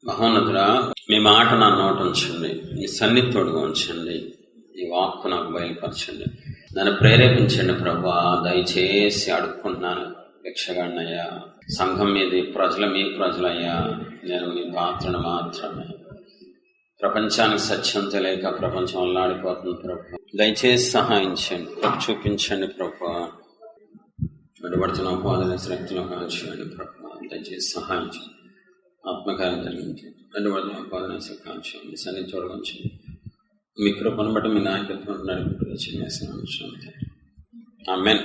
మహోన్నతుడా, మీ మాట నా నోట ఉంచండి, మీ సన్నిధుడుగా ఉంచండి, ఈ వాక్కు నాకు బయలుపరచండి, నన్ను ప్రేరేపించండి ప్రభా. దయచేసి అడుక్కుంటున్నాను భిక్షగాడినయ్యా. సంఘం మీది ప్రజల మీ ప్రజలయ్యా, నేను మీ పాత్రను మాత్రమే. ప్రపంచానికి సత్యం తెలియక ప్రపంచం అల్లాడిపోతుంది ప్రభా. దయచేసి సహాయించండి, చూపించండి ప్రభా. వెడబడుతున్న అపవాదిని శ్రక్తిలో కాల్చేయండి ప్రభా. దయచేసి సహాయించండి, ఆత్మకార్యం జరిగించండి. వెంటబడుతున్న అపవాదిని కాల్చేయండి, సన్నిధి చూడగంచండి. మీ కృపను బట్టి మీ నాయకత్వం నడిపించాను. ఆమేన్.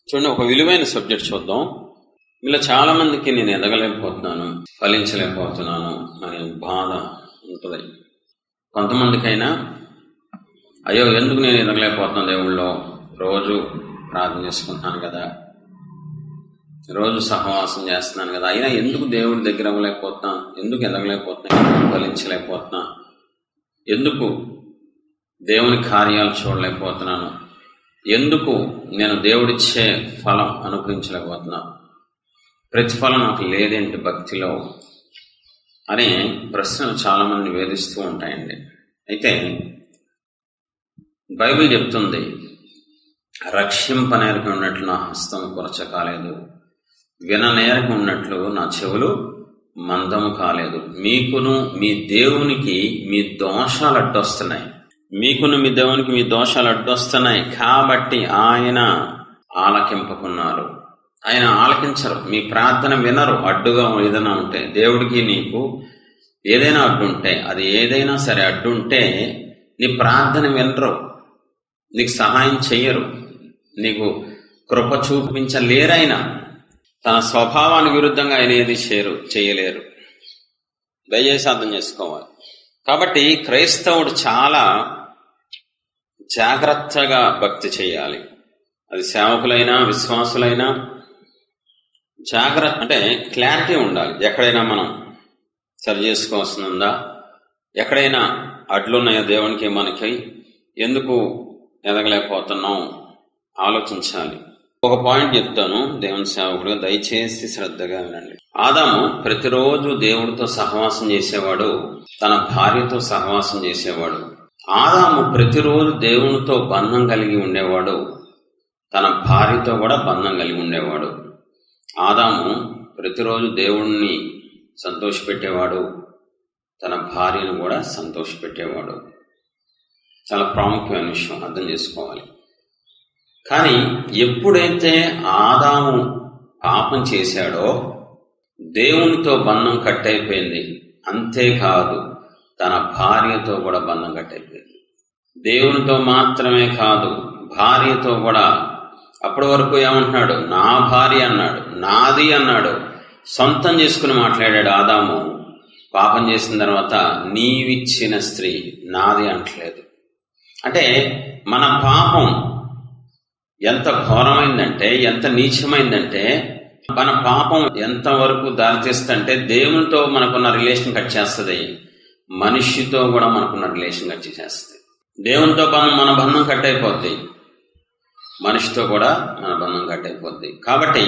చూడండి, ఒక విలువైన సబ్జెక్ట్ చూద్దాం. ఇలా చాలా మందికి నేను ఎదగలేకపోతున్నాను, ఫలించలేకపోతున్నాను అనే బాధ ఉంటుంది. కొంతమందికైనా అయ్యో ఎందుకు నేను ఎదగలేకపోతున్నాను, దేవుళ్ళో రోజు ప్రార్థన చేసుకుంటున్నాను కదా, రోజు సహవాసం చేస్తున్నాను కదా, అయినా ఎందుకు దేవుడి దగ్గర అవ్వలేకపోతున్నా, ఎందుకు ఎదగలేకపోతున్నా, ఎందుకు ఫలించలేకపోతున్నా, ఎందుకు దేవుని కార్యాలు చూడలేకపోతున్నాను, ఎందుకు నేను దేవుడిచ్చే ఫలం అనుభవించలేకపోతున్నా, ప్రతిఫలం నాకు లేదేంటి భక్తిలో అనే ప్రశ్నలు చాలా మంది వేధిస్తూ ఉంటాయండి. అయితే బైబిల్ చెప్తుంది, రక్షింపనేరకు ఉన్నట్లు నా హస్తం కొరచ కాలేదు, విననేరకు ఉన్నట్లు నా చెవులు మందము కాలేదు. మీకును మీ దేవునికి మీ దోషాలు అడ్డొస్తున్నాయి, మీకును మీ దేవునికి మీ దోషాలు అడ్డొస్తున్నాయి కాబట్టి ఆయన ఆలకింపకున్నారు. ఆయన ఆలకించరు, మీ ప్రార్థన వినరు. అడ్డుగా ఏదైనా ఉంటే, దేవుడికి నీకు ఏదైనా అడ్డుంటే, అది ఏదైనా సరే అడ్డుంటే నీ ప్రార్థన వినరు, నీకు సహాయం చెయ్యరు, నీకు కృప చూపించలేరైనా. తన స్వభావానికి విరుద్ధంగా ఆయన ఏది చేయలేరు. దయచేసి అర్థం చేసుకోవాలి. కాబట్టి క్రైస్తవుడు చాలా జాగ్రత్తగా భక్తి చేయాలి. అది సేవకులైనా విశ్వాసులైనా జాగ్రత్త, అంటే క్లారిటీ ఉండాలి. ఎక్కడైనా మనం సరి చేసుకోవాల్సింది ఉందా, ఎక్కడైనా అడ్లున్నాయో దేవునికి మనకి, ఎందుకు ఎదగలేకపోతున్నాం ఆలోచించాలి. ఒక పాయింట్ చెప్తాను దేవుని సేవకుడుగా, దయచేసి శ్రద్ధగా వినండి. ఆదాము ప్రతిరోజు దేవుడితో సహవాసం చేసేవాడు, తన భార్యతో సహవాసం చేసేవాడు. ఆదాము ప్రతిరోజు దేవునితో బంధం కలిగి ఉండేవాడు, తన భార్యతో కూడా బంధం కలిగి ఉండేవాడు. ఆదాము ప్రతిరోజు దేవుణ్ణి సంతోషపెట్టేవాడు, తన భార్యను కూడా సంతోషపెట్టేవాడు. చాలా ప్రాముఖ్యమైన విషయం, అర్థం చేసుకోవాలి. కానీ ఎప్పుడైతే ఆదాము పాపం చేశాడో దేవునితో బంధం కట్టయిపోయింది. అంతేకాదు, తన భార్యతో కూడా బంధం కట్టయిపోయింది. దేవునితో మాత్రమే కాదు, భార్యతో కూడా. అప్పటి వరకు ఏమంటున్నాడు, నా భార్య అన్నాడు, నాది అన్నాడు, సొంతం చేసుకుని మాట్లాడాడు. ఆదాము పాపం చేసిన తర్వాత నీవిచ్చిన స్త్రీ నాది అంటలేదు. అంటే మన పాపం ఎంత ఘోరమైందంటే, ఎంత నీచమైందంటే, మన పాపం ఎంతవరకు దారితీస్తుంటే దేవునితో మనకున్న రిలేషన్ కట్ చేస్తుంది, మనిషితో కూడా మనకున్న రిలేషన్ కట్ చేస్తుంది. దేవునితో మన బంధం కట్ అయిపోద్ది, మనిషితో కూడా మన బంధం కట్ అయిపోద్ది. కాబట్టి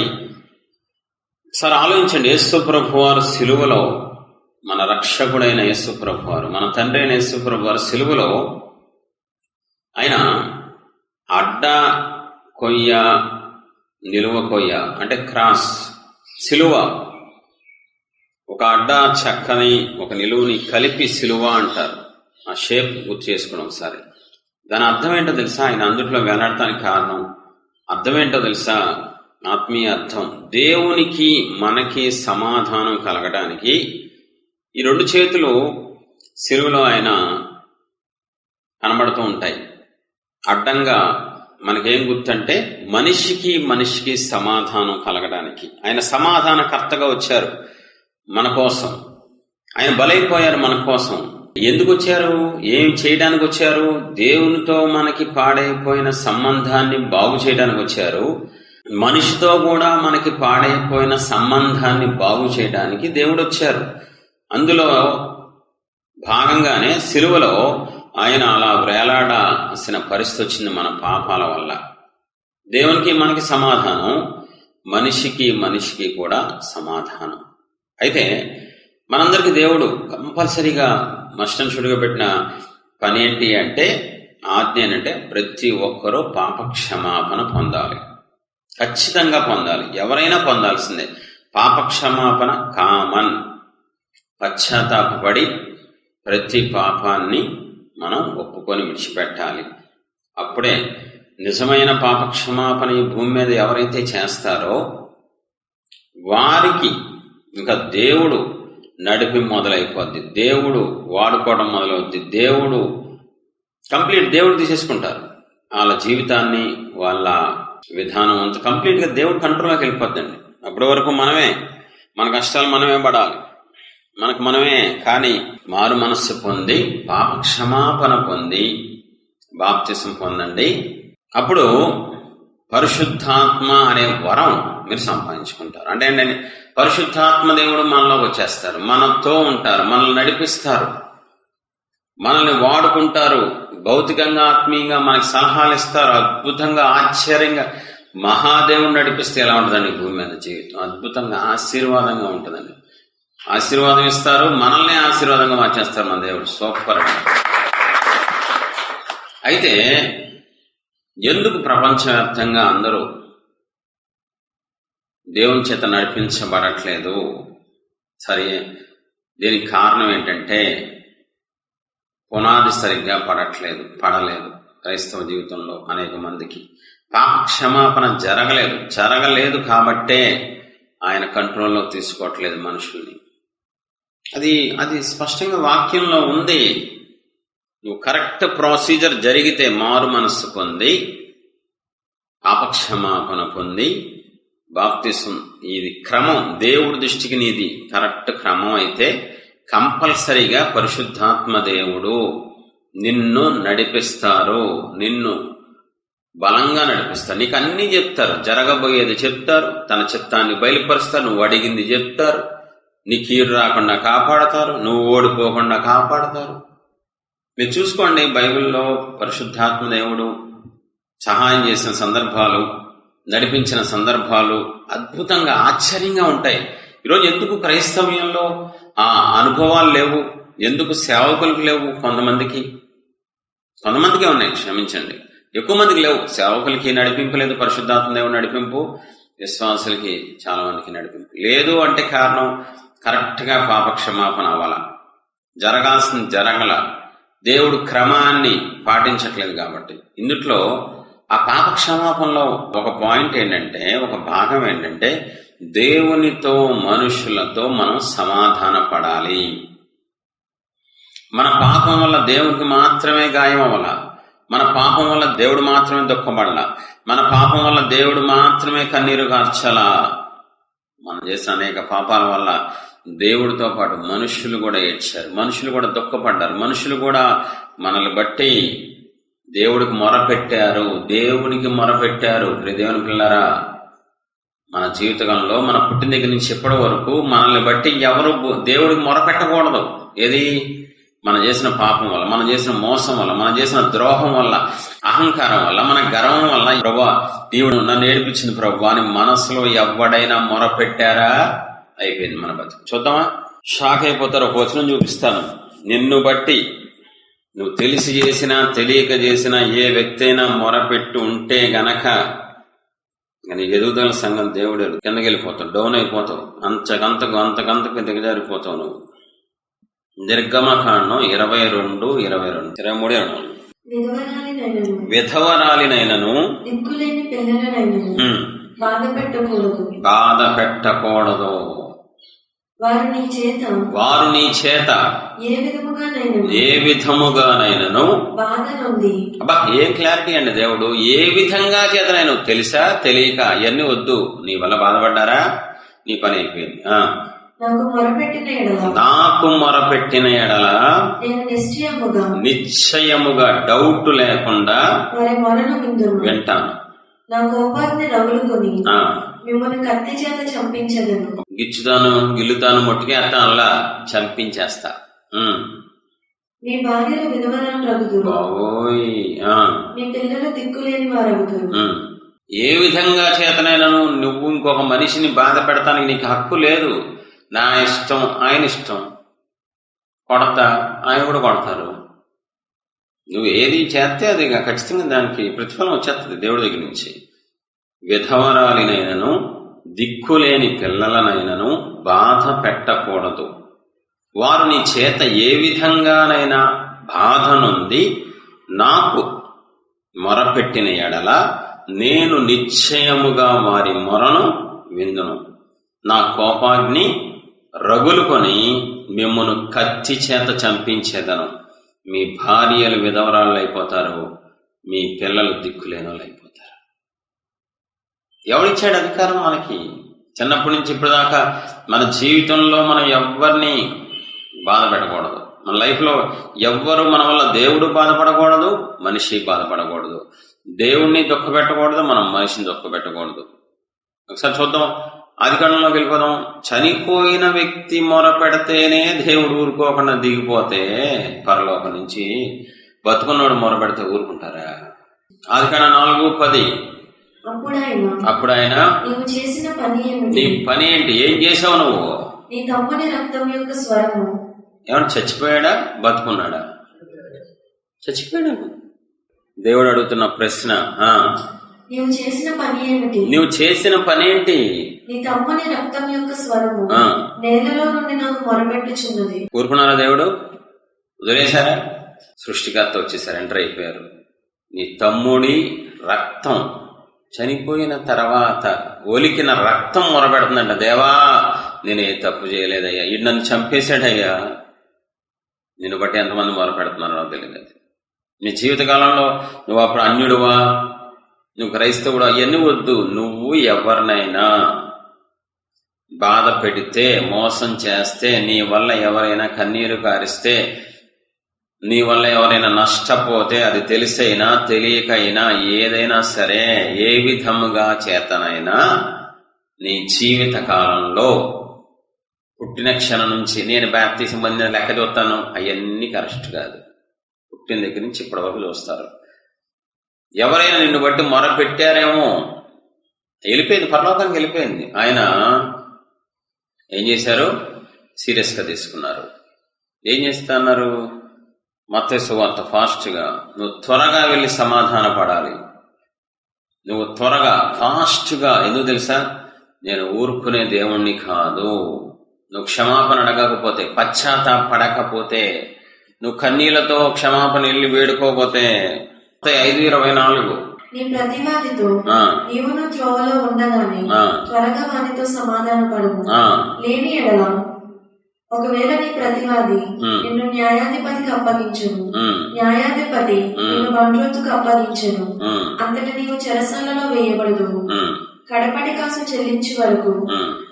సార్ ఆలోచించండి, యేసు ప్రభు వారు సిలువలో, మన రక్షకుడైన యేసు ప్రభు వారు, మన తండ్రి అయిన యేసు ప్రభు వారు సిలువలో ఆయన అడ్డ కొయ్య నిలువ కొయ్య, అంటే క్రాస్, సిలువ, ఒక అడ్డ చక్కని ఒక నిలువుని కలిపి సిలువ అంటారు. ఆ షేప్ గుర్తు చేసుకోవడం ఒకసారి. దాని అర్థం ఏంటో తెలుసా? ఆయన అందుట్లో వేలాడటానికి కారణం అర్థం ఏంటో తెలుసా? ఆత్మీయ అర్థం. దేవునికి మనకి సమాధానం కలగడానికి ఈ రెండు చేతులు సిలువలో ఆయన కనబడుతూ ఉంటాయి. అడ్డంగా మనకేం గుర్తంటే, మనిషికి సమాధానం కలగడానికి ఆయన సమాధానకర్తగా వచ్చారు మన కోసం. ఆయన బలైపోయారు మన కోసం. ఎందుకు వచ్చారు? ఏం చేయడానికి వచ్చారు? దేవునితో మనకి పాడైపోయిన సంబంధాన్ని బాగు చేయడానికి వచ్చారు. మనిషితో కూడా మనకి పాడైపోయిన సంబంధాన్ని బాగు చేయడానికి దేవుడు వచ్చారు. అందులో భాగంగానే సిలువలో ఆయన అలా వేలాడాల్సిన పరిస్థితి వచ్చింది మన పాపాల వల్ల. దేవునికి మనకి సమాధానం, మనిషికి కూడా సమాధానం. అయితే మనందరికి దేవుడు కంపల్సరీగా మస్టన్ షుడిగా పెట్టిన పని ఏంటి అంటే, ఆజ్ఞ ఏంటంటే ప్రతి ఒక్కరూ పాప క్షమాపణ పొందాలి, ఖచ్చితంగా పొందాలి. ఎవరైనా పొందాల్సిందే. పాప క్షమాపణ కామన్. పశ్చాత్తాపడి ప్రతి పాపాన్ని మనం ఒప్పుకొని విడిచిపెట్టాలి. అప్పుడే నిజమైన పాప క్షమాపణ ఈ భూమి మీద ఎవరైతే చేస్తారో వారికి ఇంకా దేవుడు నడిపి మొదలైపోద్ది, దేవుడు వాడుకోవడం మొదలవుద్ది, దేవుడు తీసేసుకుంటారు. వాళ్ళ జీవితాన్ని, వాళ్ళ విధానం అంతా కంప్లీట్గా దేవుడు కంట్రోల్లోకి వెళ్ళిపోద్దండి. అప్పటి వరకు మన కష్టాలు మనమే పడాలి, మనమే. కానీ మారు మనస్సు పొంది పాప క్షమాపణ పొంది బాప్తిసం పొందండి. అప్పుడు పరిశుద్ధాత్మ అనే వరం మీరు సంపాదించుకుంటారు. అంటే ఏంటంటే పరిశుద్ధాత్మ దేవుడు మనలోకి వచ్చేస్తారు, మనతో ఉంటారు, మనల్ని నడిపిస్తారు, మనల్ని వాడుకుంటారు. భౌతికంగా ఆత్మీయంగా మనకి సలహాలు ఇస్తారు. అద్భుతంగా ఆశ్చర్యంగా మహాదేవుడు నడిపిస్తే ఎలా ఉంటుందండి భూమి మీద జీవితం? అద్భుతంగా ఆశీర్వాదంగా ఉంటుందండి. ఆశీర్వాదం ఇస్తారు, మనల్ని ఆశీర్వాదంగా మార్చేస్తారు మన దేవుడు. సూపర్. అయితే ఎందుకు ప్రపంచవ్యాప్తంగా అందరూ దేవుని చేత నడిపించబడట్లేదు? సరే, దీనికి కారణం ఏంటంటే పునాది సరిగ్గా పడలేదు క్రైస్తవ జీవితంలో. అనేక మందికి పాప క్షమాపణ జరగలేదు కాబట్టే ఆయన కంట్రోల్లో తీసుకోవట్లేదు మనుషుల్ని. అది స్పష్టంగా వాక్యంలో ఉంది. నువ్వు కరెక్ట్ ప్రొసీజర్ జరిగితే, మారు మనస్సు పొంది పాపక్షమాపణ పొంది బాప్తిసం, ఇది క్రమం దేవుడి దృష్టికి నీది కరెక్ట్ క్రమం అయితే కంపల్సరీగా పరిశుద్ధాత్మ దేవుడు నిన్ను నడిపిస్తారు, నిన్ను బలంగా నడిపిస్తారు. నీకు అన్ని చెప్తారు, జరగబోయేది చెప్తారు, తన చిత్తాన్ని బయలుపరుస్తారు, నువ్వు అడిగింది చెప్తారు, నీ కీడు రాకుండా కాపాడతారు, నువ్వు ఓడిపోకుండా కాపాడతారు. మీరు చూసుకోండి, బైబిల్లో పరిశుద్ధాత్మ దేవుడు సహాయం చేసిన సందర్భాలు, నడిపించిన సందర్భాలు అద్భుతంగా ఆశ్చర్యంగా ఉంటాయి. ఈరోజు ఎందుకు క్రైస్తవ్యంలో ఆ అనుభవాలు లేవు? ఎందుకు సేవకులకు లేవు? కొంతమందికి ఉన్నాయి, క్షమించండి, ఎక్కువ మందికి లేవు. సేవకులకి నడిపింపు లేదు, పరిశుద్ధాత్మ దేవుడు నడిపింపు, విశ్వాసులకి చాలా మందికి నడిపింపు లేదు. అంటే కారణం కరెక్ట్ గా పాపక్షమాపణ అవ్వాల, జరగాల్సింది జరగల, దేవుడు క్రమాన్ని పాటించట్లేదు కాబట్టి. ఇందుట్లో ఆ పాపక్షమాపణలో ఒక పాయింట్ ఏంటంటే, ఒక భాగం ఏంటంటే, దేవునితో మనుషులతో మనం సమాధాన పడాలి. మన పాపం వల్ల దేవునికి మాత్రమే గాయం అవ్వాల, మన పాపం వల్ల దేవుడు మాత్రమే దుఃఖపడాల, మన పాపం వల్ల దేవుడు మాత్రమే కన్నీరు కార్చాలా. మనం చేసిన అనేక పాపాల వల్ల దేవుడితో పాటు మనుషులు కూడా ఏడ్చారు, మనుషులు కూడా దుఃఖపడ్డారు, మనుషులు కూడా మనల్ని బట్టి దేవుడికి మొరపెట్టారు, దేవునికి మొరపెట్టారు. దేవుని పిల్లరా, మన జీవితంలో మన పుట్టిన దగ్గర నుంచి ఇప్పటి వరకు మనల్ని బట్టి ఎవరు దేవుడికి మొరపెట్టకూడదు. ఏది? మనం చేసిన పాపం వల్ల, మనం చేసిన మోసం వల్ల, మనం చేసిన ద్రోహం వల్ల, అహంకారం వల్ల, మన గర్వం వల్ల, ప్రభువా దేవుడు నన్ను ఏడిపించింది ప్రభువా అని మనసులో ఎవడైనా మొరపెట్టారా? అయిపోయింది మన బతుకు. చూద్దామా? షాక్ అయిపోతారు. ఒక వచనం చూపిస్తాను. నిన్ను బట్టి నువ్వు తెలిసి చేసినా తెలియక చేసినా ఏ వ్యక్తి అయినా మొరపెట్టు ఉంటే గనక నీకు ఎదుగుదల సంఘం దేవుడు కిందకి వెళ్ళిపోతావు, డౌన్ అయిపోతావు, అంతకంతకు దిగజారిపోతావు నువ్వు. నిర్గమకాండం 22, 23, 24. విధవరాలినైనను బాధ పెట్టకూడదు, వారు నీ చేత ఏ విధముగానైనను అబ్బా, ఏ క్లారిటీ అండి దేవుడు. ఏ విధంగా చేతనైనా తెలుసా తెలియక ఇవన్నీ వద్దు. నీ వల్ల బాధపడ్డారా, నీ పని అయిపోయింది. నాకు మొరపెట్టిన ఎడల నిశ్చయముగా డౌట్ లేకుండా వింటాను. గిచ్చుతాను, గిల్లుతాను, మొట్టికి అట్లా చంపించేస్తా. మీ భార్యలు విధవరాలు రగుదురు, మీ పిల్లలు దిక్కులేని వారగుదురు. ఏ విధంగా చేతనైనా నువ్వు ఇంకొక మనిషిని బాధ పెడతానికి నీకు హక్కు లేదు. నా ఇష్టం ఆయన ఇష్టం, కొడతా ఆయన కూడా కొడతారు. నువ్వు ఏది చేస్తే అది ఖచ్చితంగా దానికి ప్రతిఫలం వచ్చేస్తుంది దేవుడి దగ్గర నుంచి. విధవరాలినైనను దిక్కులేని పిల్లలనైనను బాధ పెట్టకూడదు. వారు నీ చేత ఏ విధంగానైనా బాధ నుండి నాకు మొరపెట్టిన ఎడల నేను నిశ్చయముగా వారి మొరను విందును. నా కోపాగ్ని రగులుకొని మిమ్మును కత్తి చేత చంపించేదను. మీ భార్యలు విధవరాళ్ళు అయిపోతారు, మీ పిల్లలు దిక్కులేని వాళ్ళు అయిపోతారు. ఎవరిచ్చాడు అధికారం మనకి? చిన్నప్పటి నుంచి ఇప్పటిదాకా మన జీవితంలో మనం ఎవరిని బాధ పెట్టకూడదు. మన లైఫ్లో ఎవ్వరు మన వల్ల దేవుడు బాధపడకూడదు, మనిషి బాధపడకూడదు. దేవుణ్ణి దుఃఖ పెట్టకూడదు, మనం మనిషిని దుఃఖ పెట్టకూడదు. ఒకసారి చూద్దాం, ఆదికాండంలోకి వెళ్ళిపోదాం. చనిపోయిన వ్యక్తి మొర పెడితేనే దేవుడు ఊరుకోకుండా దిగిపోతే పరలోకం నుంచి, బతుకున్నోడు మొర పెడితే ఊరుకుంటారా? ఆదికాండం 4:10. అప్పుడు ఆయన నీ పని ఏంటి? ఏం చేసావు నువ్వు? నీ తమ్ముని రక్తం యొక్క స్వరము. ఏమన్నా చచ్చిపోయాడా, బతుకున్నాడా? చచ్చిపోయాడు. దేవుడు అడుగుతున్న ప్రశ్న, నీవు చేసిన పని ఏమిటి? నువ్వు చేసిన పని ఏంటి? నీ తమ్ముని రక్తం యొక్క స్వరము నేలలో నుండి నాకు మొరపెట్టుచున్నది. ఊరుకున్నారా? దేవుడు వదిలేశారా? సృష్టికర్త వచ్చేసారు, ఎంటర్ అయిపోయారు. నీ తమ్ముడి రక్తం చనిపోయిన తర్వాత ఒలికిన రక్తం మొరపెడుతుందంట. దేవా, నేను ఏ తప్పు చేయలేదయ్యా, ఇది నన్ను చంపేశాడయ్యా. నిన్ను బట్టి ఎంతమంది మొరపెడుతున్నారో నాకు తెలియదు. నీ జీవితకాలంలో నువ్వు అప్పుడు అన్యుడువా, నువ్వు క్రైస్తవుడు, అవన్నీ వద్దు. నువ్వు ఎవరినైనా బాధ పెడితే, మోసం చేస్తే, నీ వల్ల ఎవరైనా కన్నీరు కారిస్తే, నీ వల్ల ఎవరైనా నష్టపోతే, అది తెలిసైనా తెలియకైనా ఏదైనా సరే, ఏ విధముగా చేతనైనా నీ జీవిత కాలంలో పుట్టిన క్షణం నుంచి, నేను బాప్తిసం పొందిన లెక్క చూస్తాను, అవన్నీ కరెక్ట్ కాదు. పుట్టిన దగ్గర నుంచి ఇప్పటి వరకు చూస్తారు. ఎవరైనా నిన్ను బట్టి మొర పెట్టారేమో, వెళ్ళిపోయింది, పరలోకానికి వెళ్ళిపోయింది. ఆయన ఏం చేశారు? సీరియస్ గా తీసుకున్నారు. ఏం చేస్తున్నారు? మత్తయి సువార్త ఫాస్ట్గా, నువ్వు త్వరగా వెళ్ళి సమాధాన పడాలి. నువ్వు త్వరగా ఫాస్ట్గా. ఎందుకు తెలుసా? నేను ఊరుకునే దేవుణ్ణి కాదు. నువ్వు క్షమాపణ అడగకపోతే, పశ్చాత్తాపడకపోతే, నువ్వు కన్నీళ్లతో క్షమాపణ వెళ్ళి వేడుకోకపోతే, 5:24 నీ ప్రతివాదితో నీవును త్రోవలో ఉండగానే త్వరగా వానితో సమాధాన పడము. లేని ఎడల ఒకవేళ నీ ప్రతివాది నిన్ను న్యాయాధిపతికి అప్పగించును, న్యాయాధిపతి నిన్ను బంట్రోతుకు అప్పగించును, అంతటి నీవు చెరసాలలో వేయబడదు. కడపటి కాసు చెల్లించే వరకు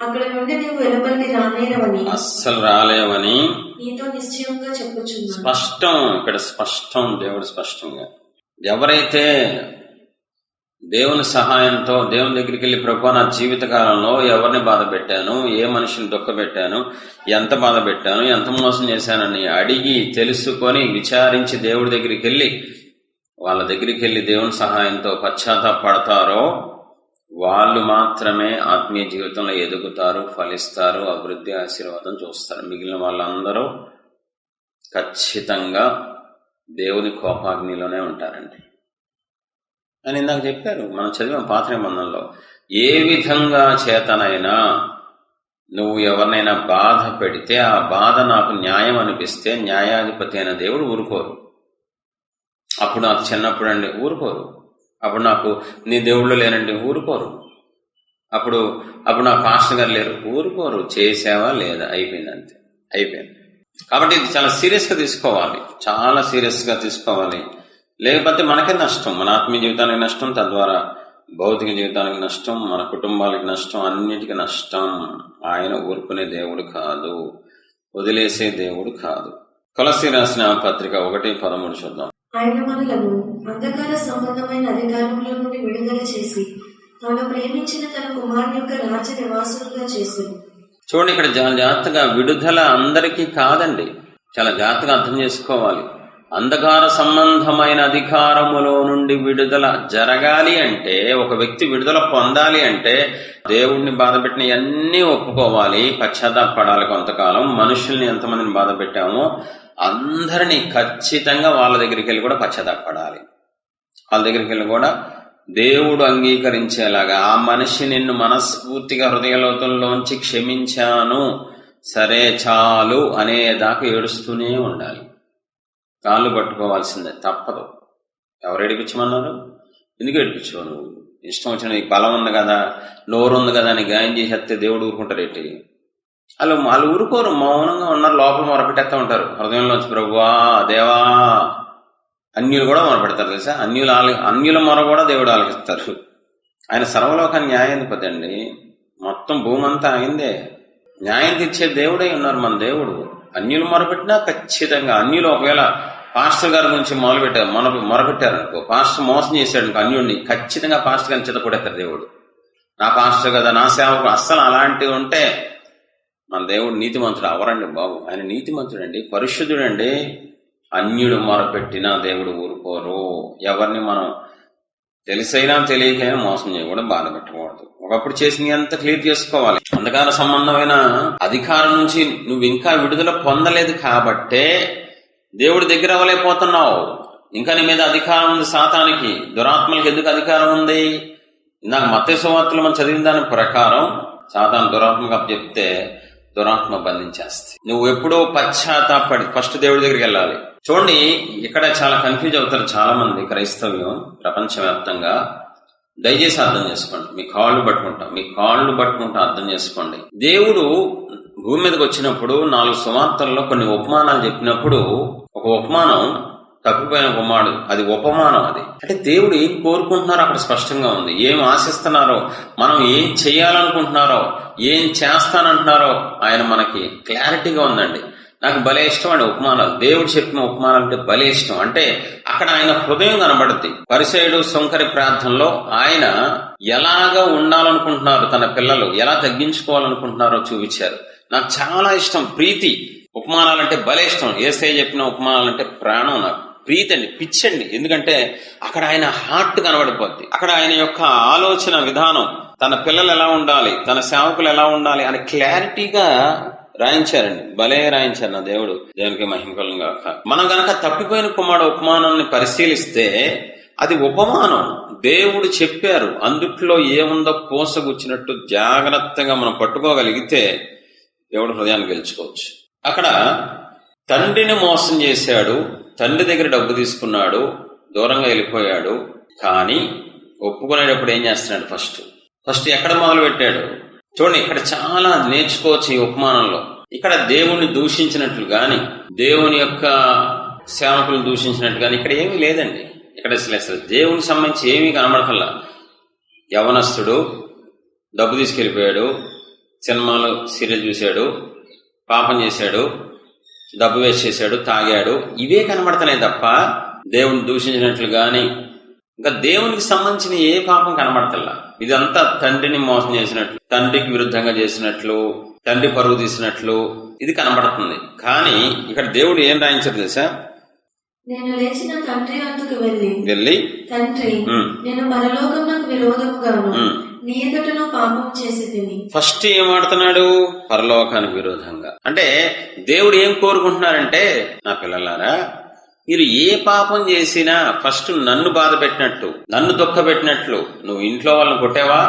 అక్కడ నుండి నువ్వు వెలుపలికి రాలేవని, అస్సలు రాలేవని నీతో నిశ్చయంగా చెప్పుచున్నా. స్పష్టం, ఇక్కడ స్పష్టం. దేవుడు స్పష్టంగా, ఎవరైతే దేవుని సహాయంతో దేవుని దగ్గరికి వెళ్ళి, ప్రభు నా జీవిత కాలంలో ఎవరిని బాధ పెట్టాను, ఏ మనిషిని దుఃఖ పెట్టాను, ఎంత బాధ పెట్టాను, ఎంత మోసం చేశానని అడిగి తెలుసుకొని విచారించి దేవుడి దగ్గరికి వెళ్ళి, వాళ్ళ దగ్గరికి వెళ్ళి దేవుని సహాయంతో పశ్చాత్తాపడతారో వాళ్ళు మాత్రమే ఆత్మీయ జీవితంలో ఎదుగుతారు, ఫలిస్తారు, అభివృద్ధి, ఆశీర్వాదం చూస్తారు. మిగిలిన వాళ్ళందరూ ఖచ్చితంగా దేవుని కోపాగ్నిలోనే ఉంటారండి అని ఇందాక చెప్పారు. మనం చదివాం పాత నిబంధనలో. ఏ విధంగా చేతనైనా నువ్వు ఎవరినైనా బాధ పెడితే, ఆ బాధ నాకు న్యాయం అనిపిస్తే, న్యాయాధిపతి అయిన దేవుడు ఊరుకోరు. అప్పుడు నాకు చిన్నప్పుడు అండి ఊరుకోరు. అప్పుడు నాకు నీ దేవుళ్ళు లేనండి ఊరుకోరు. అప్పుడు నాకు పాస్టర్ గారు లేరు ఊరుకోరు. చేసావా లేదా, అయిపోయింది, అంతే, అయిపోయింది. కాబట్టి ఇది చాలా సీరియస్ గా తీసుకోవాలి, చాలా సీరియస్ గా తీసుకోవాలి. లేకపోతే మనకే నష్టం, మన ఆత్మీయ జీవితానికి నష్టం, తద్వారా భౌతిక జీవితానికి నష్టం, మన కుటుంబాలకు నష్టం, అన్నిటికీ నష్టం. ఆయన ఊరుకునే దేవుడు కాదు, వదిలేసే దేవుడు కాదు. కొలస్సీ రాసిన పత్రిక 1:13 చూద్దాం. ఆయన మనలను అంధకార సంబంధమైన అధికారంలో నుండి విడుదల చేసి తాను ప్రేమించిన తన కుమారుని యొక్క రాజ్య నివాసులుగా చేశారు. చూడండి, ఇక్కడ చాలా జాగ్రత్తగా, విడుదల అందరికీ కాదండి, చాలా జాగ్రత్తగా అర్థం చేసుకోవాలి. అంధకార సంబంధమైన అధికారములో నుండి విడుదల జరగాలి అంటే, ఒక వ్యక్తి విడుదల పొందాలి అంటే దేవుడిని బాధ పెట్టిన అన్నీ ఒప్పుకోవాలి, పశ్చాత్తాపడాలి. కొంతకాలం మనుషుల్ని ఎంతమందిని బాధ పెట్టామో అందరినీ ఖచ్చితంగా వాళ్ళ దగ్గరికి వెళ్ళి కూడా పశ్చాత్తాపడాలి. వాళ్ళ దగ్గరికి వెళ్ళి కూడా దేవుడు అంగీకరించేలాగా, ఆ మనిషి నిన్ను మనస్ఫూర్తిగా హృదయలోతుల్లోంచి క్షమించాను, సరే చాలు అనేదాకా ఏడుస్తూనే ఉండాలి. కాళ్ళు పట్టుకోవాల్సిందే, తప్పదు. ఎవరు ఏడిపించమన్నారు? ఎందుకు ఏడిపించావు నువ్వు? ఇష్టం వచ్చిన నీకు బలం ఉంది కదా, నోరు ఉంది కదా అని గాయం చేసేస్తే దేవుడు ఊరుకుంటారేంటి? వాళ్ళు ఊరుకోరు, మౌనంగా ఉన్నారు, లోపల మొరపెట్టేస్తూ ఉంటారు హృదయంలోంచి, ప్రభువా దేవా. అన్యులు కూడా మొరపెడతారు తెలుసా, అన్యుల మొర కూడా దేవుడు ఆలకిస్తారు. ఆయన సర్వలోక న్యాయాధిపతి అండి, మొత్తం భూమి అంతా అయిందే, న్యాయం తీర్చే దేవుడే ఉన్నారు మన దేవుడు. అన్యులు మొరపెట్టినా ఖచ్చితంగా, అన్యులు ఒకవేళ పాస్టర్ గారి గురించి మొరపెట్టారనుకో, పాస్టర్ మోసం చేశాడు అన్యుడిని, ఖచ్చితంగా పాస్టర్ గారిని చిత్తపడేస్తారు దేవుడు. నా పాస్టర్ కదా, నా సేవకు, అస్సలు అలాంటివి ఉంటే మన దేవుడు నీతిమంతుడు అవరండి బాబు. ఆయన నీతిమంతుడండి, పరిశుద్ధుడండి. అన్యుడు మొరపెట్టినా దేవుడు ఊరుకోరు. ఎవరిని మనం తెలిసైనా తెలియకైనా మోసం చేయకూడదు, బాధ పెట్టకూడదు. ఒకప్పుడు చేసిన అంత క్లియర్ చేసుకోవాలి. అంధకార సంబంధమైన అధికారం నుంచి నువ్వు ఇంకా విడుదల పొందలేదు కాబట్టే దేవుడి దగ్గర అవ్వలేకపోతున్నావు. ఇంకా నీ మీద అధికారం ఉంది సాతానికి, దురాత్మలకు ఎందుకు అధికారం ఉంది? ఇందాక మత్తయి సువార్తలో మనం చదివిన దాని ప్రకారం సాతాను దురాత్మకు అప్పచెప్తే దురాత్మ బంధించేస్తాయి. నువ్వు ఎప్పుడో పశ్చాత్తాపడి ఫస్ట్ దేవుడి దగ్గరికి వెళ్ళాలి. చూడండి, ఇక్కడ చాలా కన్ఫ్యూజ్ అవుతారు చాలా మంది క్రైస్తవ్యం ప్రపంచవ్యాప్తంగా. దయచేసి అర్థం చేసుకోండి, మీ కాళ్ళు పట్టుకుంటా అర్థం చేసుకోండి. దేవుడు భూమి మీదకి వచ్చినప్పుడు 4 సువార్తల్లో కొన్ని ఉపమానాలు చెప్పినప్పుడు, ఒక ఉపమానం తప్పిపోయిన కుమారుడు, అది ఉపమానం. అది అంటే దేవుడు ఏం కోరుకుంటున్నారో అక్కడ స్పష్టంగా ఉంది, ఏం ఆశిస్తున్నారో, మనం ఏం చేయాలనుకుంటున్నారో, ఏం చేస్తానంటున్నారో ఆయన మనకి క్లారిటీగా ఉందండి. నాకు భలే ఇష్టం అండి ఉపమానాలు. దేవుడు చెప్పిన ఉపమానాలు అంటే భలే ఇష్టం. అంటే అక్కడ ఆయన హృదయం కనబడుద్ది. పరిసయుడు సుంకరి ప్రార్థనలో ఆయన ఎలాగా ఉండాలనుకుంటున్నారు, తన పిల్లలు ఎలా తగ్గించుకోవాలనుకుంటున్నారో చూపించారు. నాకు చాలా ఇష్టం, ప్రీతి. ఉపమానాలంటే భలే ఇష్టం. యేసయ్య చెప్పిన ఉపమానాలంటే ప్రాణం, నాకు ప్రీతి అండి, పిచ్చండి. ఎందుకంటే అక్కడ ఆయన హార్ట్ కనబడిపోద్ది. అక్కడ ఆయన యొక్క ఆలోచన విధానం, తన పిల్లలు ఎలా ఉండాలి, తన సేవకులు ఎలా ఉండాలి అని క్లారిటీగా రాయించారండి. భలే రాయించారు నా దేవుడు. దేవునికి మహిమ గాక. మనం గనక తప్పిపోయిన కుమారుడు ఉపమానాన్ని పరిశీలిస్తే అది ఉపమానం, దేవుడు చెప్పారు. అందుట్లో ఏముందో పోసగుచ్చినట్టు జాగ్రత్తగా మనం పట్టుకోగలిగితే దేవుడు హృదయాన్ని గెలుచుకోవచ్చు. అక్కడ తండ్రిని మోసం చేశాడు, తండ్రి దగ్గర డబ్బు తీసుకున్నాడు, దూరంగా వెళ్ళిపోయాడు. కానీ ఒప్పుకునేటప్పుడు ఏం చేస్తున్నాడు? ఫస్ట్ ఎక్కడ మొదలు పెట్టాడు? చూడండి, ఇక్కడ చాలా నేర్చుకోవచ్చు ఈ ఉపమానంలో. ఇక్కడ దేవుణ్ణి దూషించినట్లు గాని, దేవుని యొక్క సేవకులు దూషించినట్టు గాని ఇక్కడ ఏమీ లేదండి. ఇక్కడ అసలు దేవునికి సంబంధించి ఏమీ కనబడకల్లా. యవనస్తుడు డబ్బు తీసుకెళ్లిపోయాడు, సినిమాలు సీరియల్ చూశాడు, పాపం చేశాడు, డబ్బు వేస్ట్ చేశాడు, తాగాడు, ఇవే కనబడతాయి తప్ప దేవుని దూషించినట్లు గాని ఇంకా దేవునికి సంబంధించిన ఏ పాపం కనబడతల్లా. ఇదంతా తండ్రిని మోసం చేసినట్లు, తండ్రికి విరుద్ధంగా చేసినట్లు, తండ్రి పరువు తీసినట్లు ఇది కనబడుతుంది. కానీ ఇక్కడ దేవుడు ఏం రాయించారు తెలుసా? నేను లేచిన తండ్రి వద్దకు వెళ్ళి తండ్రి, నేను పరలోకమునకు విరోధముగాను నీ ఎదుటను పాపం చేసి తిని. ఫస్ట్ ఏం ఆడుతున్నాడు? పరలోకానికి విరోధంగా. అంటే దేవుడు ఏం కోరుకుంటున్నారంటే, నా పిల్లలారా మీరు ఏ పాపం చేసినా ఫస్ట్ నన్ను బాధ పెట్టినట్టు, నన్ను దుఃఖ పెట్టినట్లు. నువ్వు ఇంట్లో వాళ్ళని కొట్టావా?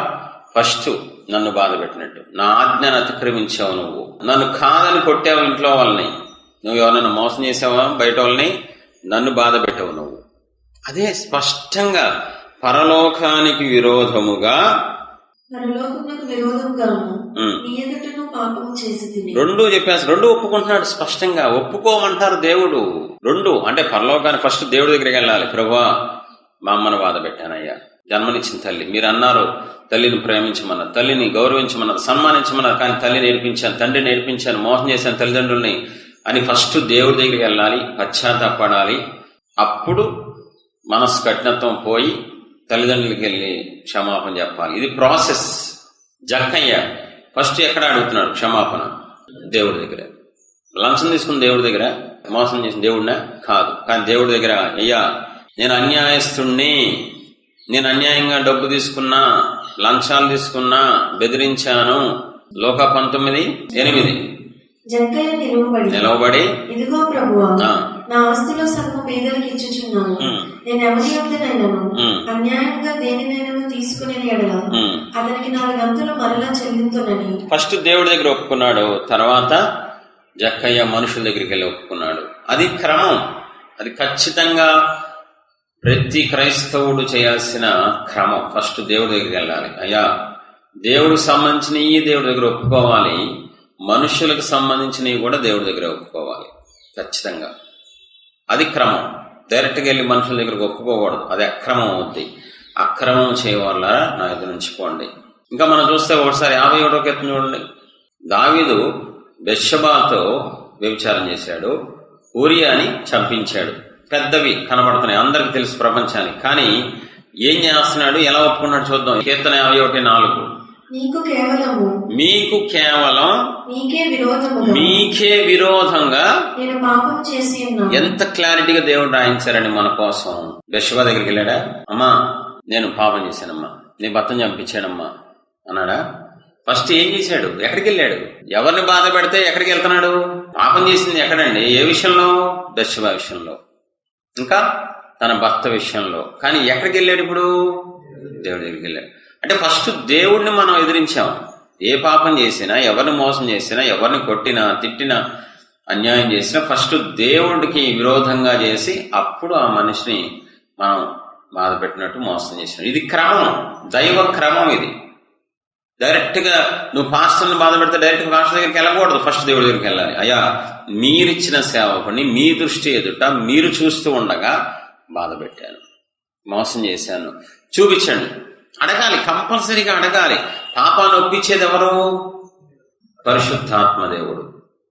ఫస్ట్ నన్ను బాధ పెట్టినట్టు. నా ఆజ్ఞను అతిక్రమించావు, నువ్వు నన్ను కాదని కొట్టావు, ఇంట్లో వాళ్ళని నువ్వు ఎవరైనా మోసం చేసావా, బయట వాళ్ళని నన్ను బాధ పెట్టావు నువ్వు. అదే స్పష్టంగా పరలోకానికి విరోధముగా రెండు చెప్పేసి రెండు ఒప్పుకుంటున్నాడు స్పష్టంగా. ఒప్పుకోమంటారు దేవుడు. రెండు అంటే పరలోకానికి ఫస్ట్ దేవుడి దగ్గరికి వెళ్ళాలి. ప్రభువా మా అమ్మను బాధ పెట్టానయ్యా, జన్మనిచ్చిన తల్లి, మీరు అన్నారు తల్లిని ప్రేమించమన్నారు, తల్లిని గౌరవించమన్నారు, సన్మానించమన్నారు, కానీ తల్లి నేర్పించాను, తండ్రి నేర్పించాను, మోసం చేశాను తల్లిదండ్రుల్ని అని ఫస్ట్ దేవుడి దగ్గరికి వెళ్ళాలి, పశ్చాత్తాపడాలి. అప్పుడు మనసు కఠినత్వం పోయి తల్లిదండ్రులకి వెళ్ళి క్షమాపణ చెప్పాలి. ఇది ప్రాసెస్. జక్కయ్య ఫస్ట్ ఎక్కడ అడుగుతున్నాడు క్షమాపణ? దేవుడి దగ్గర. లంచం తీసుకుని దేవుడి దగ్గర మోసం చేసిన దేవుడినా? కాదు. కానీ దేవుడి దగ్గర అయ్యా నేను అన్యాయస్తుణ్ణి, నేను అన్యాయంగా డబ్బు తీసుకున్నా, లంచాలు తీసుకున్నా, బెదిరించాను. లోక 19:8 జక్కయ్య నిలవబడి ఇదిగో ప్రభువా, నా ఆస్తిలో సగము పేదలకు ఇచ్చుచున్నాను. నేను ఎవరి యొద్దనైనను అన్యాయంగా దేనినైనా తీసుకునే ఎడల అతనికి 4 గంతులు మరలా చెల్లింతునని ఫస్ట్ దేవుడి దగ్గర ఒప్పుకున్నాడు. తర్వాత జక్కయ్య మనుషుల దగ్గరికి వెళ్ళి ఒప్పుకున్నాడు. అది క్రమం. అది ఖచ్చితంగా ప్రతి క్రైస్తవుడు చేయాల్సిన క్రమం. ఫస్ట్ దేవుడి దగ్గరికి వెళ్ళాలి. అయ్యా దేవుడికి సంబంధించినవి దేవుడి దగ్గర ఒప్పుకోవాలి, మనుషులకు సంబంధించినవి కూడా దేవుడి దగ్గర ఒప్పుకోవాలి ఖచ్చితంగా. అది క్రమం. డైరెక్ట్గా వెళ్ళి మనుషుల దగ్గరకు ఒప్పుకోకూడదు, అది అక్రమం అవుద్ది. అక్రమం చేయవల్ల నా ఎదురు నుంచి పోండి. ఇంకా మనం చూస్తే ఒకసారి 51వ కీర్తన చూడండి. దావీదు బెత్షెబాతో వ్యభిచారం చేశాడు, ఊరియాని చంపించాడు. పెద్దవి కనబడుతున్నాయి, అందరికి తెలుసు ప్రపంచానికి. కానీ ఏం చేస్తున్నాడు, ఎలా ఒప్పుకున్నాడు చూద్దాం. కీర్తన 51:4 మీకు కేవలం మీకే విరోధంగా నేను పాపం చేసి ఉన్నాను. ఎంత క్లారిటీగా దేవుడు రాయించారని మన కోసం. బెత్షెబా దగ్గరికి వెళ్ళాడా? అమ్మా నేను పాపం చేశానమ్మా, నీ భర్తను చంపించానమ్మా అన్నాడా? ఫస్ట్ ఏం చేశాడు? ఎక్కడికి వెళ్ళాడు? ఎవరిని బాధ పెడితే ఎక్కడికి వెళ్తున్నాడు? పాపం చేసింది ఎక్కడండి? ఏ విషయంలో? బెత్షెబా విషయంలో, ఇంకా తన భర్త విషయంలో. కానీ ఎక్కడికి వెళ్ళాడు ఇప్పుడు? దేవుడి దగ్గరికి వెళ్ళాడు. అంటే ఫస్ట్ దేవుడిని మనం ఎదిరించాం. ఏ పాపం చేసినా, ఎవరిని మోసం చేసినా, ఎవరిని కొట్టినా, తిట్టినా, అన్యాయం చేసినా ఫస్ట్ దేవుడికి విరోధంగా చేసి అప్పుడు ఆ మనిషిని మనం బాధ పెట్టినట్టు మోసం చేసినాం. ఇది క్రమం, దైవ క్రమం. ఇది డైరెక్ట్ గా నువ్వు పాస్టర్ని బాధ పెడితే డైరెక్ట్ గా పాస్టర్ దగ్గరికి వెళ్ళకూడదు, ఫస్ట్ దేవుడి దగ్గరికి వెళ్ళాలి. అయ్యా మీరిచ్చిన సేవకుని మీ దృష్టి ఎదుట మీరు చూస్తూ ఉండగా బాధ పెట్టాను, మోసం చేశాను, చూపించండి. అడగాలి, కంపల్సరీగా అడగాలి. పాపాన్ని ఒప్పించేది ఎవరు? పరిశుద్ధాత్మ దేవుడు.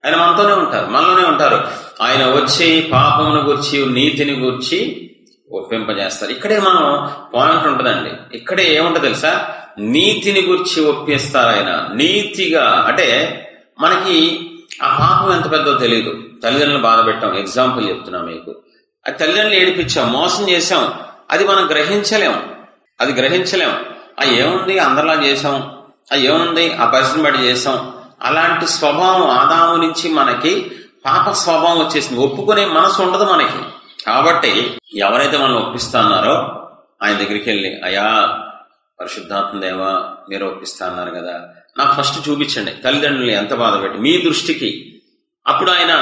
ఆయన మనతోనే ఉంటారు, మనలోనే ఉంటారు. ఆయన వచ్చి పాపమును గూర్చి నీతిని గూర్చి ఒప్పింపజేస్తారు. ఇక్కడే మనం పాయింట్ ఉంటుందండి. ఇక్కడే ఏముంటుంది తెలుసా? నీతిని గురించి ఒప్పిస్తారు ఆయన. నీతిగా అంటే మనకి ఆ పాపం ఎంత పెద్దో తెలియదు. తల్లిదండ్రులు బాధ పెట్టాం, ఎగ్జాంపుల్ చెప్తున్నా మీకు. అది తల్లిదండ్రులు ఏడిపించాం, మోసం చేశాం, అది మనం గ్రహించలేం. ఏముంది అందరిలా చేసాం, ఏముంది ఆ పరిస్థితిని బట్టి చేసాం. అలాంటి స్వభావం ఆదాము నుంచి మనకి పాప స్వభావం వచ్చేసింది. ఒప్పుకునే మనసు ఉండదు మనకి. కాబట్టి ఎవరైతే మనల్ని ఒప్పిస్తున్నారో ఆయన దగ్గరికి వెళ్ళి, అయ్యా పరిశుద్ధాత్మ దేవా మీరు ఒప్పిస్తా అన్నారు కదా, నాకు ఫస్ట్ చూపించండి తల్లిదండ్రులు ఎంత బాధ పెట్టి మీ దృష్టికి. అప్పుడు ఆయన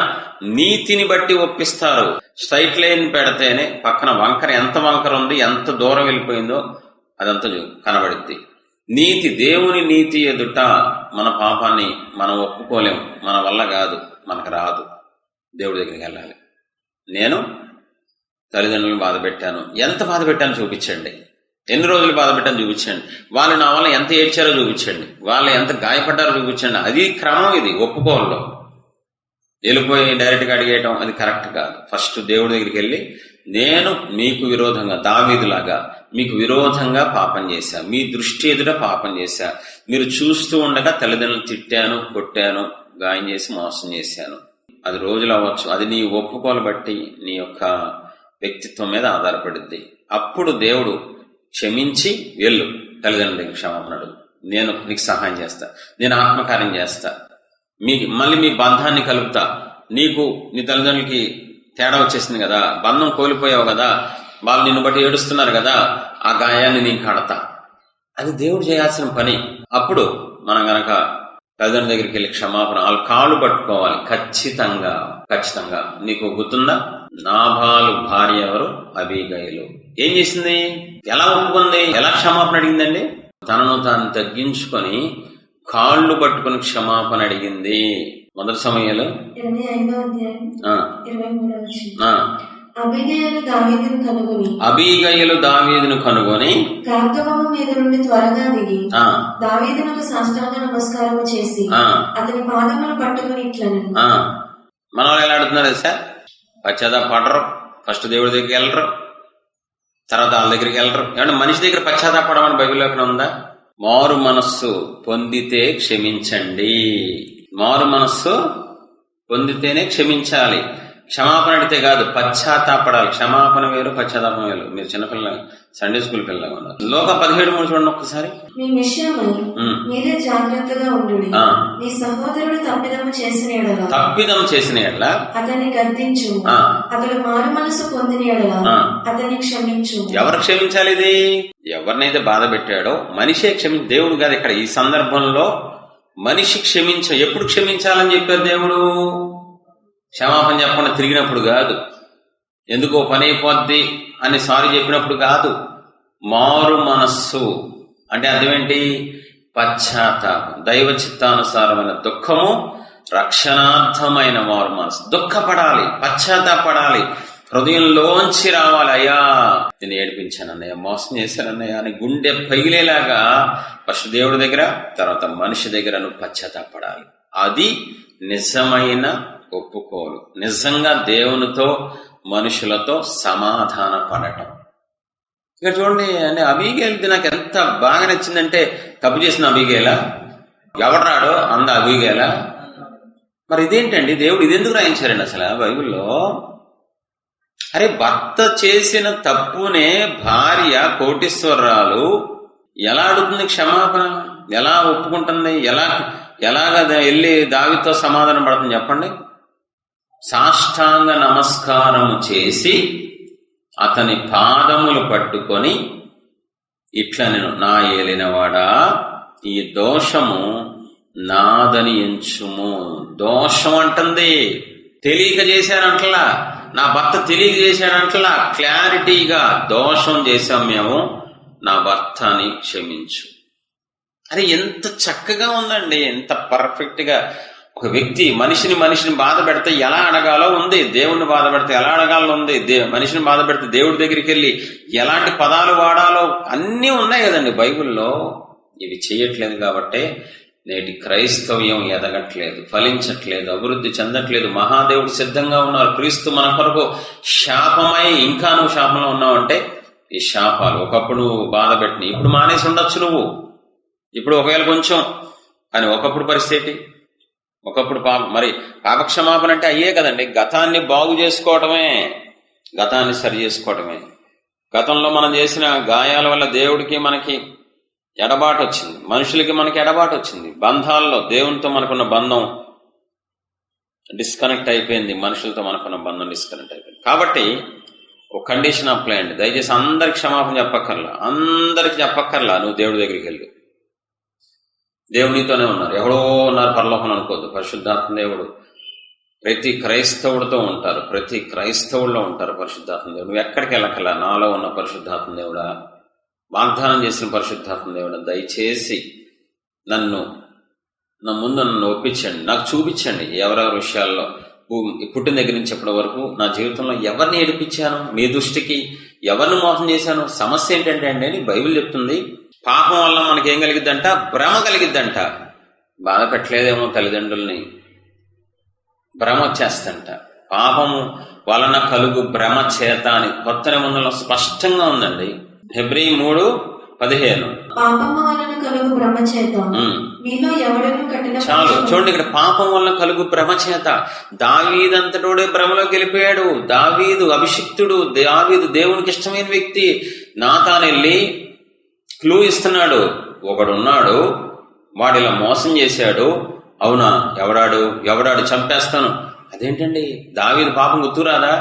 నీతిని బట్టి ఒప్పిస్తారు. స్ట్రైట్ లైన్ పెడితేనే పక్కన వంకర ఎంత వంకర ఉంది, ఎంత దూరం వెళ్ళిపోయిందో అదంతా కనబడుద్ది. నీతి, దేవుని నీతి ఎదుట మన పాపాన్ని మనం ఒప్పుకోలేం, మన వల్ల కాదు, మనకు రాదు. దేవుడి దగ్గరికి వెళ్ళాలి. నేను తల్లిదండ్రులను బాధ పెట్టాను, ఎంత బాధ పెట్టాను చూపించండి, ఎన్ని రోజులు బాధ పెట్టాను చూపించండి, వాళ్ళు నా వల్ల ఎంత ఏడ్చారో చూపించండి, వాళ్ళు ఎంత గాయపడ్డారో చూపించండి. అది క్రమం. ఇది ఒప్పుకోవడంలో వెళ్ళిపోయి డైరెక్ట్గా అడిగేయటం అది కరెక్ట్ కాదు. ఫస్ట్ దేవుడి దగ్గరికి వెళ్ళి, నేను మీకు విరోధంగా, దావీదులాగా మీకు విరోధంగా పాపం చేశా, మీ దృష్టి ఎదుట పాపం చేశా, మీరు చూస్తూ ఉండగా తల్లిదండ్రులు తిట్టాను, కొట్టాను, గాయం చేసి మోసం చేశాను. అది రోజులు అవ్వచ్చు, అది నీ ఒప్పుకోలు బట్టి నీ యొక్క వ్యక్తిత్వం మీద ఆధారపడుద్ది. అప్పుడు దేవుడు క్షమించి వెళ్ళు, తల్లిదండ్రుల దగ్గర క్షమాపణ అడుగు, నేను నీకు సహాయం చేస్తా, నేను ఆత్మకార్యం చేస్తా, మళ్ళీ మీ బంధాన్ని కలుపుతా. నీకు నీ తల్లిదండ్రులకి తేడా వచ్చేసింది కదా, బంధం కోల్పోయావు కదా, వాళ్ళు నిన్ను బట్టి ఏడుస్తున్నారు కదా, ఆ గాయాన్ని నేను కడతా. అది దేవుడు చేయాల్సిన పని. అప్పుడు మనం గనక తల్లిదండ్రుల దగ్గరికి వెళ్ళి క్షమాపణ, వాళ్ళ కాళ్ళు పట్టుకోవాలి. ఖచ్చితంగా. నీకు గుర్తుందా? నాబాలు భార్య ఎవరు? అబీగయలు. ఏం చేసింది? ఎలా ఒప్పుకుంది? ఎలా క్షమాపణ అడిగిందండి? తనను తాను తగ్గించుకొని కాళ్ళు పట్టుకుని క్షమాపణ అడిగింది. మొదటి సమయంలో అబీగయలు దావీదును కనుగొని గార్ధవము మీద నుండి త్వరగా దిగి దావీదునకు సాష్టాంగ నమస్కారం చేసి అతని పాదములు పట్టుకుని ఇట్లనెను. మన వాళ్ళు ఎలా అడుగుతున్నారు సార్? పశ్చాత్తాపడరు, ఫస్ట్ దేవుడి దగ్గరికి వెళ్ళరు, తర్వాత వాళ్ళ దగ్గరికి వెళ్ళరు. ఏమంటే మనిషి దగ్గర పశ్చాత్తాపడమని బైబిల్లో ఎక్కడ ఉందా? మారు మనస్సు పొందితే క్షమించండి. మారు మనస్సు పొందితేనే క్షమించాలి. క్షమాపణ అడిగితే కాదు, పశ్చాత్తాపడాలి. క్షమాపణ వేరు, పశ్చాత్తాపం వేరు. మీరు చిన్నపిల్ల సండే స్కూల్ పిల్లగా ఉన్నారు. లోక 17:3 చూడండి ఒక్కసారి. మీ విషయమై మీరే జాగ్రత్తగా ఉండుడి. నీ సహోదరుడు తప్పిదము చేసిన ఎడల అతన్ని గద్దించు. అతడు మారు మనసు పొందిన ఎడల అతన్ని క్షమించు. ఎవరు క్షమించాలి? ఇది ఎవరినైతే బాధ పెట్టాడో మనిషే దేవుడు కాదు. ఇక్కడ ఈ సందర్భంలో మనిషి ఎప్పుడు క్షమించాలని చెప్పారు దేవుడు? క్షమాపణ చెప్పకుండా తిరిగినప్పుడు కాదు, ఎందుకో పని అయిపోద్ది అని సారీ చెప్పినప్పుడు కాదు. మారు మనస్సు అంటే అర్థమేంటి? పశ్చాత్తాపం, దైవ చిత్తానుసారమైన దుఃఖము, రక్షణార్థమైన మారు మనస్సు. దుఃఖపడాలి, పశ్చాత్తాపడాలి, హృదయంలోంచి రావాలి. అయ్యా నేను ఏడిపించానన్నయ్య, మోసం చేశానన్నయ్య అని గుండె పగిలేలాగా ఫస్ట్ దేవుడి దగ్గర, తర్వాత మనిషి దగ్గర నువ్వు పశ్చాత్తాపడాలి. అది నిజమైన ఒప్పుకోలు, నిజంగా దేవునితో మనుషులతో సమాధాన పడటం. ఇక్కడ చూడండి, అంటే అబీగేల్ది నాకు ఎంత బాగా నచ్చిందంటే, తప్పు చేసిన అబీగేలా, ఎవడరాడో అంద అబీగేలా. మరి ఇదేంటండి, దేవుడు ఇదెందుకు రాయించారండి అసలు బైబిల్లో? అరే, భర్త చేసిన తప్పునే భార్య కోటీశ్వరరాలు ఎలా అడుగుతుంది క్షమాపణ? ఎలా ఒప్పుకుంటుంది? ఎలాగ వెళ్ళి దావీదుతో సమాధానం పడుతుంది చెప్పండి? సాష్టాంగ నమస్కారం చేసి అతని పాదములు పట్టుకొని ఇట్లా, నేను నా ఏలినవాడా, ఈ దోషము నాదని ఎంచుము. దోషం అంటుంది, తెలియక చేశానంటలా, నా భర్త తెలియక చేశాడంటలా, క్లారిటీగా దోషం చేశాం మేము, నా భర్తని క్షమించు. అరే ఎంత చక్కగా ఉందండి, ఎంత పర్ఫెక్ట్ గా. ఒక వ్యక్తి మనిషిని బాధ పెడితే ఎలా అడగాలో ఉంది, దేవుణ్ణి బాధ పెడితే ఎలా అడగాలో ఉంది, మనిషిని బాధ పెడితే దేవుడి దగ్గరికి వెళ్ళి ఎలాంటి పదాలు వాడాలో అన్నీ ఉన్నాయి కదండి బైబిల్లో. ఇవి చేయట్లేదు కాబట్టే నేటి క్రైస్తవ్యం ఎదగట్లేదు, ఫలించట్లేదు, అభివృద్ధి చెందట్లేదు. మహాదేవుడు సిద్ధంగా ఉన్నారు, క్రీస్తు మన కొరకు శాపమై ఇంకా నువ్వు శాపంలో ఉన్నావు అంటే ఈ శాపాలు ఒకప్పుడు బాధ పెట్టిన ఇప్పుడు మానేసి ఉండొచ్చు నువ్వు. ఇప్పుడు ఒకవేళ కొంచెం కానీ ఒకప్పుడు పరిస్థితి, ఒకప్పుడు మరి పాపక్షమాపణ అంటే అయ్యే కదండి, గతాన్ని బాగు చేసుకోవటమే, గతాన్ని సరి చేసుకోవటమే. గతంలో మనం చేసిన గాయాల వల్ల దేవుడికి మనకి ఎడబాటు వచ్చింది, మనుషులకి మనకి ఎడబాటు వచ్చింది, బంధాల్లో దేవునితో మనకున్న బంధం డిస్కనెక్ట్ అయిపోయింది, మనుషులతో మనకున్న బంధం డిస్కనెక్ట్ అయిపోయింది. కాబట్టి ఒక కండిషన్ అప్లై అండి, దయచేసి అందరికి క్షమాపణ అందరికి చెప్పక్కర్లా. నువ్వు దేవుడి దగ్గరికి వెళ్ళు, దేవునితోనే ఉన్నారు, ఎవడో ఉన్నారు పరలోకం అనుకోద్దు. పరిశుద్ధాత్మ దేవుడు ప్రతి క్రైస్తవుడితో ఉంటారు, ప్రతి క్రైస్తవుల్లో ఉంటారు పరిశుద్ధాత్మ దేవుడు. నువ్వు ఎక్కడికి వెళ్ళకల్లా, నాలో ఉన్న పరిశుద్ధాత్మ దేవుడా, వాగ్దానం చేసిన పరిశుద్ధాత్మ దేవుడా, దయచేసి నా ముందు నన్ను ఒప్పించండి, నాకు చూపించండి ఎవరెవరి విషయాల్లో పుట్టిన దగ్గర నుంచి ఇప్పటి వరకు నా జీవితంలో ఎవరిని ఏడిపించాను, మీ దృష్టికి ఎవరిని మోసం చేశాను. సమస్య ఏంటంటే అండి అని బైబిల్ చెప్తుంది, పాపం వల్ల మనకేం కలిగిద్దంట, భ్రమ కలిగిద్దంట. బాధ పెట్టలేదేమో తల్లిదండ్రుల్ని, భ్రమ వచ్చేస్తంట. పాపము వలన కలుగు భ్రమ చేత అని కొత్త నిబంధనలో స్పష్టంగా ఉందండి. హెబ్రీ 3:15. చాలు చూడండి, ఇక్కడ పాపం వల్ల కలుగు భ్రమ చేత. దావీదంతటోడే భ్రమలోకి వెళ్ళిపోయాడు. దావీదు అభిషిక్తుడు, దావీదు దేవునికి ఇష్టమైన వ్యక్తి. నాతాను వెళ్ళి క్లూ ఇస్తున్నాడు, ఒకడున్నాడు వాడు ఇలా మోసం చేశాడు, అవునా, ఎవడాడు చంపేస్తాను. అదేంటండి, దావీదు పాపం గుర్తురాదా?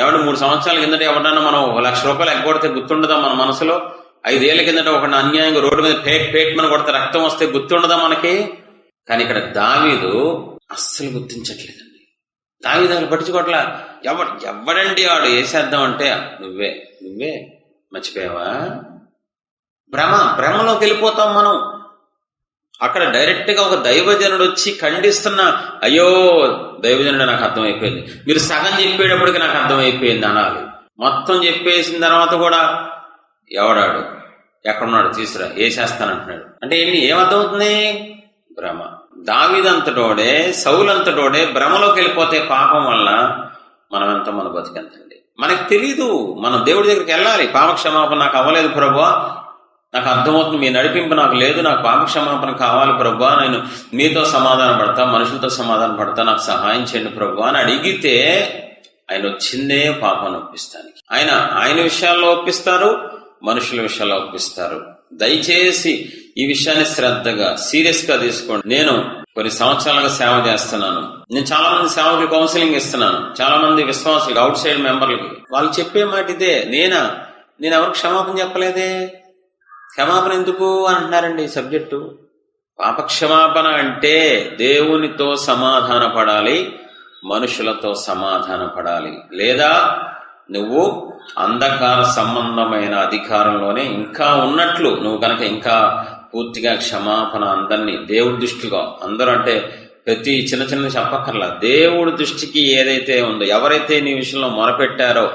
ఎవడు 3 సంవత్సరాల కిందట ఎవడన్నా మనం 1,00,000 రూపాయలు ఎగ్గొడితే గుర్తుండదా మన మనసులో? 5 ఏళ్ల కిందట ఒకటి అన్యాయంగా రోడ్డు మీద పేట్ మన కొడితే రక్తం వస్తే గుర్తుండదా మనకి? కానీ ఇక్కడ దావీదు అస్సలు గుర్తించట్లేదండి. దావీదు అసలు పట్టించుకోవట్లా. ఎవడండి వాడు వేసేద్దాం అంటే నువ్వే మర్చిపోయావా? భ్రమలోకి వెళ్ళిపోతాం మనం. అక్కడ డైరెక్ట్ గా ఒక దైవజనుడు వచ్చి ఖండిస్తున్నా, అయ్యో దైవజనుడు నాకు అర్థమైపోయింది, మీరు సగం చెప్పేటప్పటికి నాకు అర్థమైపోయింది అనాలి. మొత్తం చెప్పేసిన తర్వాత కూడా ఎవడాడు ఎక్కడున్నాడు తీసురా వేసేస్తానంటున్నాడు అంటే ఏమర్థమవుతుంది? భ్రమ. దావీదంతటోడే, సౌలంతటోడే భ్రమలోకి వెళ్ళిపోతే పాపం వల్ల మనమెంత మన బతికెంతండి మనకి తెలీదు. మనం దేవుడి దగ్గరికి వెళ్ళాలి. పాపక్షమాపణ నాకు అవ్వలేదు ప్రభువా, నాకు అర్థమవుతుంది, మీ నడిపింపు నాకు లేదు, నాకు పాపక్షమాపణ కావాలి ప్రభువా, నేను మీతో సమాధాన పడతా, మనుషులతో సమాధాన పడతా, నాకు సహాయం చేయండి ప్రభువా అని అడిగితే ఆయన వచ్చిందే పాపాన్ని ఒప్పిస్తానికి. ఆయన విషయాల్లో ఒప్పిస్తారు, మనుషుల విషయాల్లో ఒప్పిస్తారు. దయచేసి ఈ విషయాన్ని శ్రద్ధగా సీరియస్ గా తీసుకోండి. నేను కొన్ని సంవత్సరాలుగా సేవ చేస్తున్నాను. నేను చాలా మంది సేవకులు కౌన్సిలింగ్ ఇస్తున్నాను. చాలా మంది విశ్వాసులకు, అవుట్ సైడ్ మెంబర్లకి. వాళ్ళు చెప్పే మాట ఇదే, నేను ఎవరికి క్షమాపణ చెప్పలేదే, క్షమాపణ ఎందుకు అంటున్నారండి. ఈ సబ్జెక్టు పాపక్షమాపణ అంటే దేవునితో సమాధాన పడాలి, మనుషులతో సమాధాన పడాలి. లేదా నువ్వు అంధకార సంబంధమైన అధికారంలోనే ఇంకా ఉన్నట్లు, నువ్వు కనుక ఇంకా పూర్తిగా క్షమాపణ అందరినీ దేవుడి దృష్టిగా, అందరూ అంటే ప్రతి చిన్న చిన్న చెప్పక్కర్లా, దేవుడి దృష్టికి ఏదైతే ఉందో, ఎవరైతే నీ విషయంలో మొరపెట్టారో,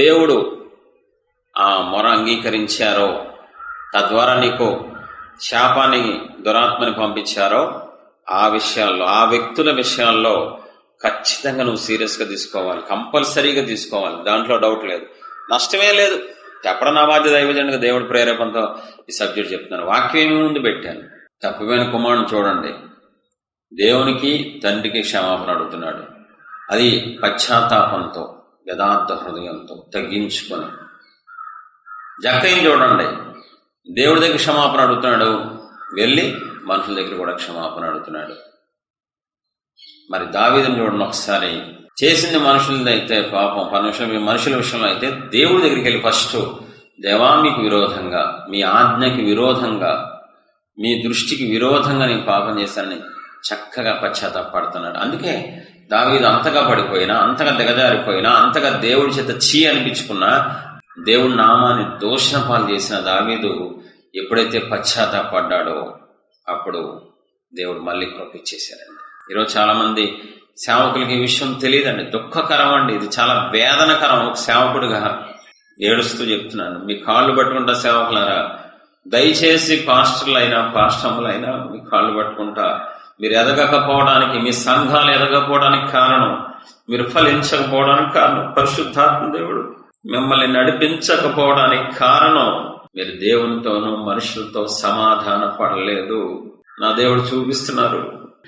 దేవుడు ఆ మొర అంగీకరించారో, తద్వారా నీకు శాపాన్ని, దురాత్మని పంపించారో, ఆ విషయాల్లో, ఆ వ్యక్తుల విషయాల్లో ఖచ్చితంగా నువ్వు సీరియస్ గా తీసుకోవాలి, కంపల్సరీగా తీసుకోవాలి. దాంట్లో డౌట్ లేదు, నష్టమే లేదు. చెప్పడం నా బాధ్యత. దైవజనుడిగా దేవుడి ప్రేరేపణతో ఈ సబ్జెక్ట్ చెప్తున్నాను. వాక్యం ఏమి ముందు పెట్టాను. తప్పిపోయిన కుమారుని చూడండి, దేవునికి తండ్రికి క్షమాపణ అడుగుతున్నాడు. అది పశ్చాత్తాపంతో, యథార్థ హృదయంతో తగ్గించుకొని. జక్కయ్యని చూడండి, దేవుడి దగ్గర క్షమాపణ అడుగుతున్నాడు, వెళ్ళి మనుషుల దగ్గర కూడా క్షమాపణ అడుగుతున్నాడు. మరి దావీదుని చూడండి ఒకసారి, చేసింది మనుషులదైతే పాపం, మనుషుల విషయంలో అయితే దేవుడి దగ్గరికి వెళ్ళి ఫస్ట్, దేవా మీకు విరోధంగా, మీ ఆజ్ఞకి విరోధంగా, మీ దృష్టికి విరోధంగా నేను పాపం చేశానని చక్కగా పశ్చాత్తాపడుతున్నాడు. అందుకే దావీదు అంతగా పడిపోయినా, అంతగా దిగజారిపోయినా, అంతగా దేవుడి చేత చీ అనిపించుకున్నా, దేవుడి నామాన్ని దూషణ పాలు చేసిన దావీదు ఎప్పుడైతే పశ్చాత్తాపడ్డాడో అప్పుడు దేవుడు మళ్ళీ కృపించేశాడండి. ఈరోజు చాలా మంది సేవకులకి ఈ విషయం తెలియదండి. దుఃఖకరం అండి, ఇది చాలా వేదనకరం. ఒక సేవకుడుగా ఏడుస్తూ చెప్తున్నాను, మీ కాళ్ళు పట్టుకుంటా సేవకులారా, దయచేసి పాస్టర్లైనా పాస్టర్లైనా మీ కాళ్ళు పట్టుకుంటా, మీరు ఎదగకపోవడానికి, మీ సంఘాలు ఎదగకపోవడానికి కారణం, మీరు ఫలించకపోవడానికి కారణం పరిశుద్ధాత్మ దేవుడు, మిమ్మల్ని నడిపించకపోవడానికి కారణం మీరు దేవునితోనూ మనుషులతో సమాధాన పడలేదు. నా దేవుడు చూపిస్తున్నారు.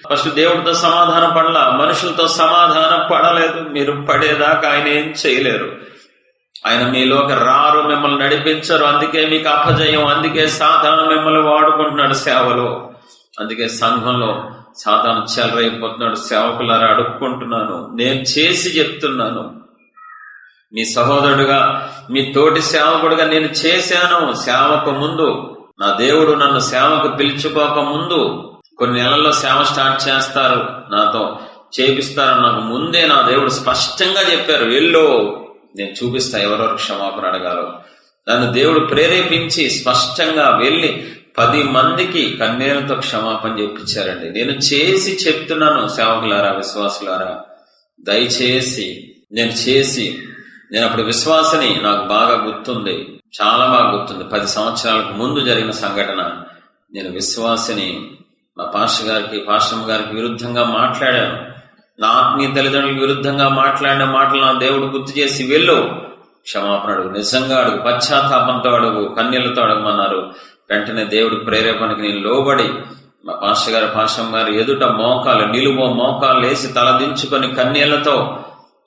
ఫస్ట్ దేవుడితో సమాధాన పడలా, మనుషులతో సమాధాన పడలేదు. మీరు పడేదాకా ఆయన ఏం చేయలేరు. ఆయన మీలోకి రారు, మిమ్మల్ని నడిపించరు. అందుకే మీకు అపజయం. అందుకే సాతాను మిమ్మల్ని వాడుకుంటున్నాడు సేవలో. అందుకే సంఘంలో సాతాను చెలరైపోతున్నాడు. సేవకులారా అడుక్కుంటున్నాను, నేను చేసి చెప్తున్నాను. మీ సహోదరుడుగా, మీ తోటి సేవకుడుగా నేను చేశాను. సేవకు ముందు, నా దేవుడు నన్ను సేవకు పిలుచుకోక ముందు కొన్ని నెలల్లో సేవ స్టార్ట్ చేస్తారు, నాతో చేపిస్తారు. నాకు ముందే నా దేవుడు స్పష్టంగా చెప్పారు, వెళ్ళు, నేను చూపిస్తా ఎవరెవరు క్షమాపణ అడగాలో. నన్ను దేవుడు ప్రేరేపించి స్పష్టంగా వెళ్ళి 10 మందికి కన్నీళ్లతో క్షమాపణ చెప్పించారండి. నేను చేసి చెప్తున్నాను. సేవకులారా, విశ్వాసులారా, దయచేసి నేను అప్పుడు విశ్వాసని, నాకు బాగా గుర్తుంది, చాలా బాగా గుర్తుంది. 10 సంవత్సరాలకు ముందు జరిగిన సంఘటన. నేను విశ్వాసని మా పాస్టర్ గారికి విరుద్ధంగా మాట్లాడాను. నా ఆత్మీయ తల్లిదండ్రులకు విరుద్ధంగా మాట్లాడిన మాటలు నా దేవుడు గుర్తు చేసి, వెళ్ళు, క్షమాపణ అడుగు, నిజంగా అడుగు, పశ్చాత్తాపంతో అడుగు, కన్నీళ్లతో అడగమన్నారు. వెంటనే దేవుడి ప్రేరేపణకి నేను లోబడి మా పాస్టర్ గారు ఎదుట మోకాలు వేసి తలదించుకొని కన్నీళ్లతో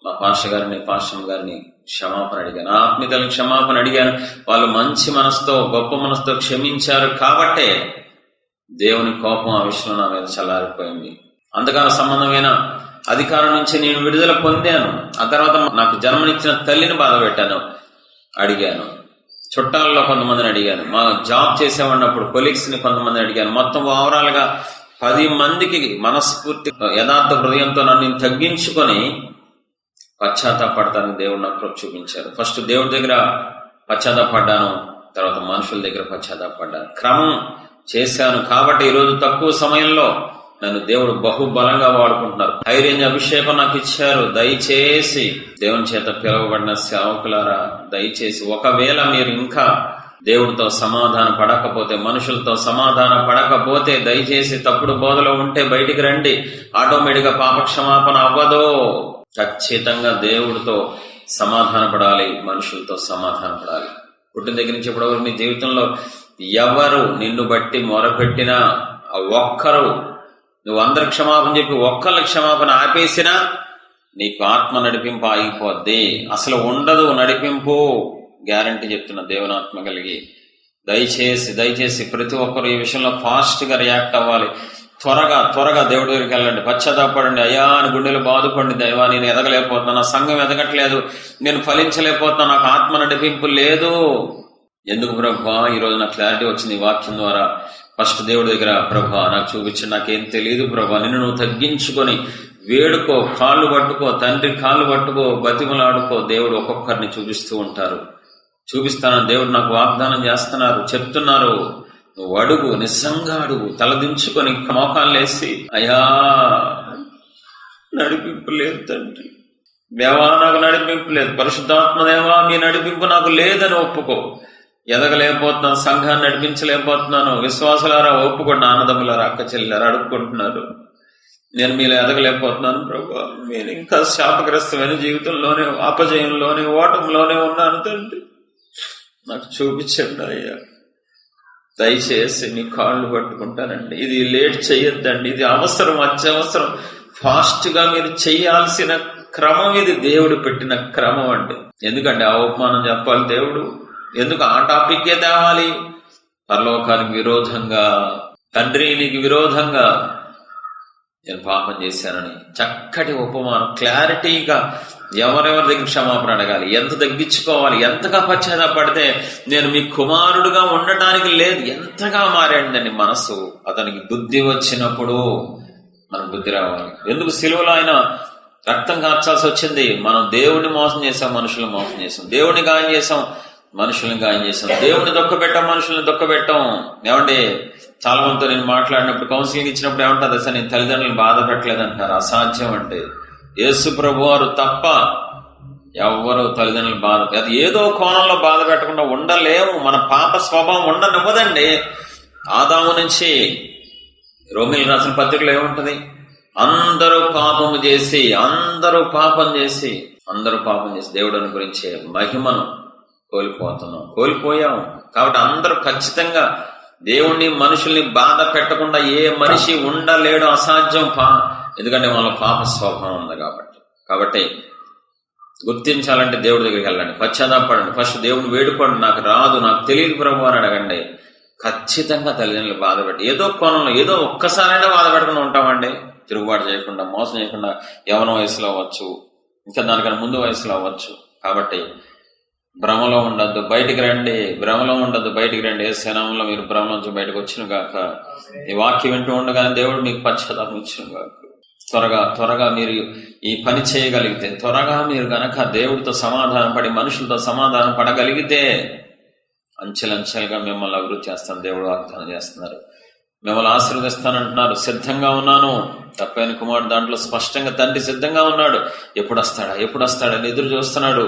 మా పాస్టర్ గారిని క్షమాపణ అడిగాను. ఆత్మీయులకు క్షమాపణ అడిగాను. వాళ్ళు మంచి మనసుతో, గొప్ప మనసుతో క్షమించారు. కాబట్టే దేవుని కోపం ఆ విషయంలో నా మీద చల్లారిపోయింది. అంధకార సంబంధమైన అధికారం నుంచి నేను విడుదల పొందాను. ఆ తర్వాత నాకు జన్మనిచ్చిన తల్లిని బాధ పెట్టాను, అడిగాను. చుట్టాలలో కొంతమందిని అడిగాను. మా జాబ్ చేసేవాడినప్పుడు కొలీగ్స్ ని కొంతమంది అడిగాను. మొత్తం ఓవరాల్ గా 10 మందికి మనస్ఫూర్తి, యథార్థ హృదయంతో నన్ను తగ్గించుకొని పశ్చాత్తాపడతానికి దేవుడు నాకు కృప చూపించారు. ఫస్ట్ దేవుడి దగ్గర పశ్చాత్తాపడ్డాను, తర్వాత మనుషుల దగ్గర పశ్చాత్తాపడ్డాను. క్రమం చేశాను. కాబట్టి ఈరోజు తక్కువ సమయంలో నన్ను దేవుడు బహుబలంగా వాడుకుంటున్నారు. ధైర్యం, అభిషేకం నాకు ఇచ్చారు. దయచేసి దేవుని చేత పిలువబడిన సేవకులారా, దయచేసి ఒకవేళ మీరు ఇంకా దేవుడితో సమాధాన పడకపోతే, మనుషులతో సమాధాన పడకపోతే, దయచేసి తప్పుడు బోధలో ఉంటే బయటికి రండి. ఆటోమేటిక్ గా పాప క్షమాపణ అవ్వదు. ఖచ్చితంగా దేవుడితో సమాధాన పడాలి, మనుషులతో సమాధాన పడాలి. పుట్టిన దగ్గర నుంచి ఇప్పటివరకు నీ జీవితంలో ఎవరు నిన్ను బట్టి మొరపెట్టినా, ఒక్కరు నువ్వు అందరి క్షమాపణ చెప్పి ఒక్కళ్ళ క్షమాపణ ఆపేసినా నీకు ఆత్మ నడిపింపు ఆగిపోద్ది, అసలు ఉండదు నడిపింపు, గ్యారంటీ చెప్తున్న దేవుని ఆత్మ కలిగి. దయచేసి ప్రతి ఒక్కరు ఈ విషయంలో ఫాస్ట్ గా రియాక్ట్ అవ్వాలి. త్వరగా దేవుడి దగ్గరికి వెళ్ళండి, పశ్చాత్తాపడండి. అయ్యా అని గుండెలు బాదుకోండి, దైవా నేను ఎదగలేకపోతున్నా, నా సంఘం ఎదగట్లేదు, నేను ఫలించలేకపోతున్నా, నాకు ఆత్మ నడిపింపు లేదు. ఎందుకు ప్రభా? ఈ రోజు నాకు క్లారిటీ వచ్చింది ఈ వాక్యం ద్వారా. ఫస్ట్ దేవుడి దగ్గర, ప్రభా నాకు చూపించండి, నాకేం తెలియదు ప్రభా, నిన్ను నువ్వు తగ్గించుకొని వేడుకో, కాళ్ళు పట్టుకో, తండ్రి కాళ్ళు పట్టుకో, బతిమలాడుకో. దేవుడు ఒక్కొక్కరిని చూపిస్తూ ఉంటారు. చూపిస్తానని దేవుడు నాకు వాగ్దానం చేస్తున్నారు, చెప్తున్నారు. నువ్వు అడుగు, నిజంగా అడుగు, తలదించుకొని మోకాళ్ళు వేసి, అయ్యా నడిపింపు లేదు తండ్రి, దేవా నాకు నడిపింపు లేదు, పరిశుద్ధాత్మదేవా మీ నడిపింపు నాకు లేదని ఒప్పుకో. ఎదగలేకపోతున్నాను, సంఘాన్ని నడిపించలేకపోతున్నాను, విశ్వాసులారా ఒప్పుకోండి, అన్నదమ్ములారా అక్క చెల్లెలారా అడుక్కుంటున్నారు, నేను మీలో ఎదగలేకపోతున్నాను ప్రభా, నేను ఇంకా శాపగ్రస్తమైన జీవితంలోనే, అపజయంలోనే, ఓటంలోనే ఉన్నాను తండ్రి, నాకు చూపించండి అయ్యా. దయచేసి మీ కాళ్ళు పట్టుకుంటానండి. ఇది లేట్ చెయ్యొద్దండి, ఇది అవసరం, అత్యవసరం. ఫాస్ట్ గా మీరు చెయ్యాల్సిన క్రమం ఇది, దేవుడు పెట్టిన క్రమం అండి. ఎందుకంటే ఆ ఉపమానం చెప్పాలి దేవుడు, ఎందుకు ఆ టాపిక్కే తేవాలి? పరలోకానికి విరోధంగా, తండ్రి నీకు విరోధంగా నేను పాపం చేశానని చక్కటి ఉపమానం, క్లారిటీగా ఎవరెవరి దగ్గర క్షమాపణ అడగాలి, ఎంత తగ్గించుకోవాలి, ఎంతగా పశ్చాత్తాపడితే నేను మీ కుమారుడుగా ఉండటానికి లేదు, ఎంతగా మారాడండి మనసు. అతనికి బుద్ధి వచ్చినప్పుడు మనకు బుద్ధి రావాలి. ఎందుకు సిలువలో ఆయన రక్తం కార్చాల్సి వచ్చింది? మనం దేవుడిని మోసం చేసాం, మనుషులను మోసం చేసాం, దేవుడిని గాయం చేసాం, మనుషులను గాయం చేసాం, దేవుడిని దొక్కబెట్టాం, మనుషులను దొక్కబెట్టాం. ఏమండి, చాలా మందితో నేను మాట్లాడినప్పుడు, కౌన్సిలింగ్ ఇచ్చినప్పుడు ఏమంటారు అసలు నేను తల్లిదండ్రులను బాధ పెట్టలేదు అంటారు. అసాధ్యం. అంటే యేసు ప్రభు వారు తప్ప ఎవరు తల్లిదండ్రులు బాధ, అది ఏదో కోణంలో బాధ పెట్టకుండా ఉండలేము. మన పాప స్వభావం ఉండనివ్వదండి. ఆదాము నుంచి రోమిలకు రాసిన పత్రికలో ఏముంటది? అందరూ పాపం చేసి దేవుడిని గురించే మహిమను కోల్పోయాము. కాబట్టి అందరూ ఖచ్చితంగా దేవుణ్ణి, మనుషుల్ని బాధ పెట్టకుండా ఏ మనిషి ఉండలేడు, అసాధ్యం. ఎందుకంటే వాళ్ళ పాప స్వభావం ఉంది కాబట్టి గుర్తించాలంటే దేవుడి దగ్గరికి వెళ్ళండి, పశ్చాత్తాపడండి, ఫస్ట్ దేవుడిని వేడుకోండి. నాకు రాదు, నాకు తెలియదు ప్రభు అని అడగండి. ఖచ్చితంగా తల్లిదండ్రులు బాధ పెట్టి, ఏదో కోణంలో ఏదో ఒక్కసారైనా బాధ పెట్టకుండా ఉంటామండి. తిరుగుబాటు చేయకుండా, మోసం చేయకుండా, యవ్వన వయసులో అవ్వచ్చు, ఇంకా దానికన్నా ముందు వయసులో అవ్వచ్చు. కాబట్టి భ్రమలో ఉండద్దు, బయటికి రండి. యేసు నామములో మీరు భ్రమ నుంచి బయటకు వచ్చిన గాక. ఈ వాక్యం వింటూ ఉండగానే దేవుడు మీకు పశ్చాత్తాపం ఇచ్చిన గాక. త్వరగా మీరు ఈ పని చేయగలిగితే, త్వరగా మీరు గనక దేవుడితో సమాధానం పడి, మనుషులతో సమాధానం పడగలిగితే అంచెలంచెలుగా మిమ్మల్ని అభివృద్ధి చేస్తాను. దేవుడు వాగ్దానం చేస్తున్నారు, మిమ్మల్ని ఆశీర్వదిస్తానంటున్నారు. సిద్ధంగా ఉన్నాను. తప్పైన కుమారుడు దాంట్లో స్పష్టంగా తండ్రి సిద్ధంగా ఉన్నాడు. ఎప్పుడు వస్తాడని ఎదురు చూస్తున్నాడు.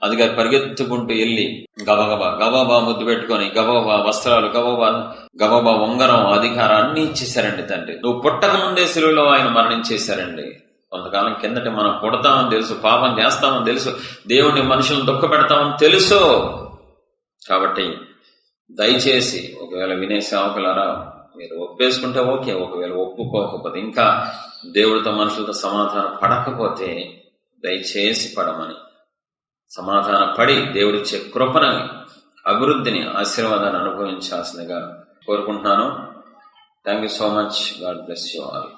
అందుకే పరిగెత్తుకుంటూ వెళ్ళి గబగబా ముద్దు పెట్టుకొని, గబగబా వస్త్రాలు, గబగబా ఉంగరం, అధికారం అన్ని ఇచ్చేశారండి తండ్రి. నువ్వు పుట్టక ముందే సిలువలో ఆయన మరణించేశారండి. కొంతకాలం కిందట మనం పుడతామని తెలుసు, పాపం చేస్తామని తెలుసు, దేవుడిని, మనుషులను దుఃఖ పెడతామని తెలుసు. కాబట్టి దయచేసి ఒకవేళ వినే సేవకులారా, మీరు ఒప్పేసుకుంటే ఓకే, ఒకవేళ ఒప్పుకోకపోతే, ఇంకా దేవుడితో, మనుషులతో సమాధానం పడకపోతే దయచేసి పడమని, సమాధాన పడి దేవుడిచ్చే కృపను, అభివృద్ధిని, ఆశీర్వాదాన్ని అనుభవించాల్సిందిగా కోరుకుంటున్నాను. Thank you so much. God bless you all.